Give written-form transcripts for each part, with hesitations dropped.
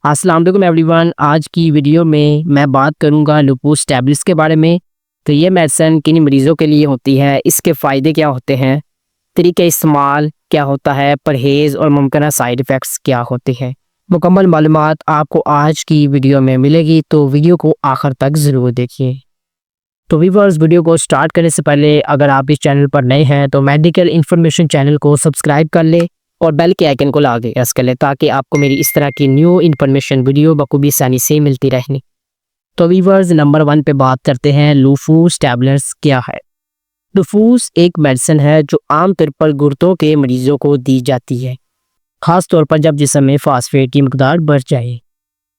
अस्सलाम वालेकुम एवरीवन। आज की वीडियो में मैं बात करूंगा लुपुस टैबलेट्स के बारे में। तो ये मेडिसिन किन मरीज़ों के लिए होती है, इसके फ़ायदे क्या होते हैं, तरीक़े इस्तेमाल क्या होता है, परहेज़ और मुमकिन साइड इफ़ेक्ट्स क्या होते हैं। मुकम्मल मालूमात आपको आज की वीडियो में मिलेगी, तो वीडियो को आखिर तक ज़रूर देखिए। तो व्यूअर्स, वीडियो को स्टार्ट करने से पहले अगर आप इस चैनल पर नए हैं तो मेडिकल इन्फॉर्मेशन चैनल को सब्सक्राइब कर लें और बेल के आइकन को लाके प्रेस कर लें, ताकि आपको मेरी इस तरह की न्यू इन्फॉर्मेशन वीडियो बखूबी आसानी से मिलती रहें। तो व्यूअर्स, नंबर 1 पे बात करते हैं, लुपुस टैबलेट्स क्या है। लुपुस एक मेडिसिन है जो आमतौर पर गुर्दों के मरीजों को दी जाती है, ख़ास तौर पर जब जिस्म में फास्फेट की मकदार बढ़ जाए।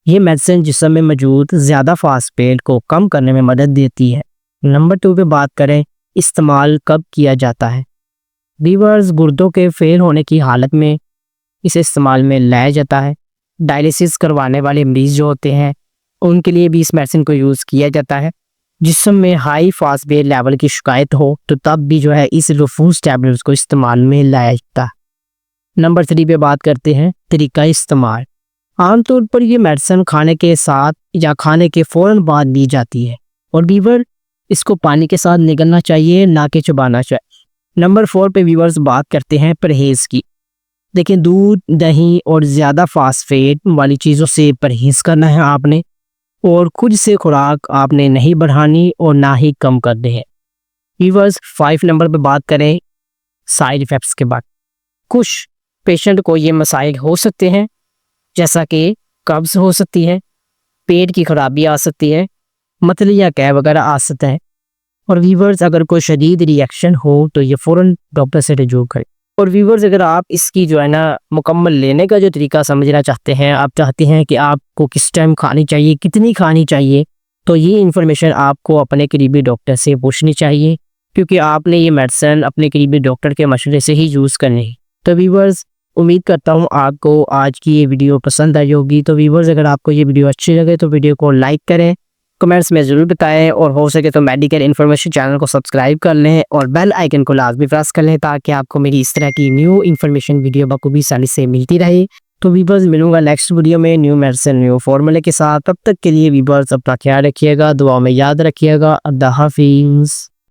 ये मेडिसिन जिस्म में मौजूद ज़्यादा फास्फेट को कम करने में मदद देती है। नंबर 2 पे बात करें, इस्तेमाल कब किया जाता है। व्यूअर्स, गुर्दों के फेल होने की हालत में इसे इस्तेमाल में लाया जाता है। डायलिसिस करवाने वाले मरीज़ जो होते हैं उनके लिए भी इस मेडिसिन को यूज़ किया जाता है। जिस्म में हाई फास्फेट लेवल की शिकायत हो तो तब भी जो है इस लुपुस टैबलेट्स को इस्तेमाल में लाया जाता है। नंबर 3 पे बात करते हैं, तरीका इस्तेमाल। आमतौर पर ये मेडिसिन खाने के साथ या खाने के फ़ौरन बाद दी जाती है और व्यूअर इसको पानी के साथ निगलना चाहिए, ना कि चबाना चाहिए। नंबर 4 पे व्यूअर्स बात करते हैं परहेज़ की। देखिए, दूध, दही और ज़्यादा फास्फेट वाली चीज़ों से परहेज़ करना है आपने, और खुद से खुराक आपने नहीं बढ़ानी और ना ही कम करनी है। व्यूअर्स, 5 नंबर पे बात करें साइड इफ़ेक्ट्स के बाद। कुछ पेशेंट को ये मसाइल हो सकते हैं, जैसा कि कब्ज़ हो सकती है, पेट की खराबी आ सकती है, मतली या कैब वगैरह आ सकता है। और व्यूअर्स, अगर कोई शदीद रिएक्शन हो तो ये फ़ौरन डॉक्टर से रजू करें। और व्यूअर्स, अगर आप इसकी जो है ना मुकम्मल लेने का जो तरीका समझना चाहते हैं, आप चाहते हैं कि आपको किस टाइम खानी चाहिए, कितनी खानी चाहिए, तो ये इन्फॉर्मेशन आपको अपने करीबी डॉक्टर से पूछनी चाहिए, क्योंकि आपने ये मेडिसिन अपने करीबी डॉक्टर के मशवरे से ही यूज़ करनी है। तो व्यूअर्स, उम्मीद करता हूँ आपको आज की ये वीडियो पसंद आई होगी। तो व्यूअर्स, अगर आपको ये वीडियो अच्छी लगे तो वीडियो को लाइक करें, कमेंट्स में ज़रूर बताएं, और हो सके तो मेडिकल इन्फॉर्मेशन चैनल को सब्सक्राइब कर लें और बेल आइकन को लाजमी प्रेस कर लें, ताकि आपको मेरी इस तरह की न्यू इन्फॉर्मेशन वीडियो बखूबी आसानी से मिलती रहे। तो व्यूअर्स, मिलूंगा नेक्स्ट वीडियो में न्यू मेडिसिन न्यू फार्मूले के साथ। तब तक के लिए व्यूअर्स अपना ख्याल रखिएगा, दुआ में याद रखिएगा। अल्लाह हाफिज़।